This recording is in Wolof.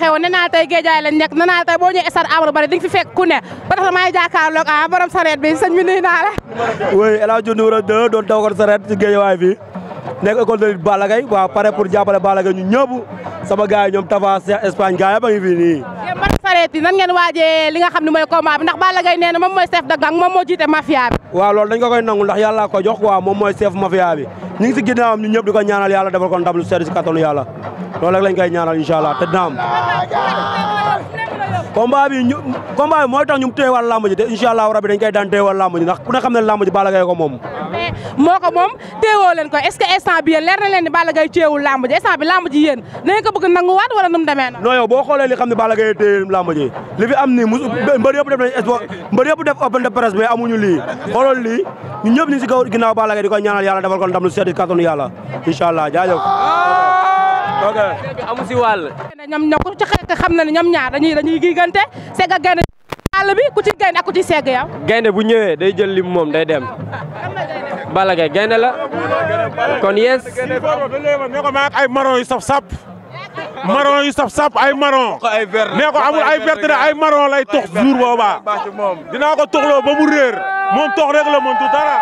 xewoon nee naa tey Géejawaay lañ nekk nee naa tey boo ñëwee stade Amadou Barry di nga fi fekk ku ne ba tax damay jàkkaarloog borom sareet bi sëñ bi nuyu naa la. oui El Hadj numéro 2 doon taw ko sareet ci Géejawaay bi nekk école de lutte Balla Gaye waaw pare pour jàppale Balla Gaye ñu ñëpp sama gars yi ñoom Tafa Cheikh Espagne gars yi ba ngi fii nii. yéen borom sareet yi nan ngeen waajee li nga xam ne mooy combat bi ndax Balla Gaye nee na moom mooy chef de gang moom moo jiite mafia bi. waaw loolu dañ ko koy nangu ndax yàlla ko jox quoi moom mooy chef mafia bi ñu ngi si ginnaawam ñu ñëpp di ko ñaanal yàlla defal ko ndam lu sedd si kattanu yàlla loolu rek lañ koy ñaanal incha allah te dina am combat bi mooy tax ñu téyewal lamb ji te incha allah rabi dañ koy daan téyewal lamb ji ndax ku ne xam ne lamb ji Balla Gaye ko moom. moo ko moom téewoo leen ko est-ce que instant bi yéen leer na leen ni Balla Gaye téewul lamb ji instant bi lamb ji yéen da ngeen ko bëgg nanguwaat wala nu mu demee noonu. non yow boo xoolee li xam ne Balla Gaye téye lamb ji li fi am nii mbër yëpp def nañ mbër yëpp def open de presse mais amuñu lii xoolal lii ñu ñëpp ñu si kaw ginnaaw Balla Gaye di ko ñaanal yàlla defal ko ndam lu sedd si kattanu yàlla incha allah jaajëf. ok amu si wàll. ñoom ku ci xekk xam na ne ñoom ñaar dañuy gigante segg ak gaynde àll bi ku ci gaynde ak ku ci segg yow. gaynde bu ñëwee day jël lim moom day dem. Balla Gaye gaynde la kon yes. ne ko ma ak ay marron yu saf-sap marron yu saf-sap ay marron ne ko amul ay verte de ay marron lay tox jour boobaa dinaa ko toxloo ba mu réer moom tox rek la mën tu dara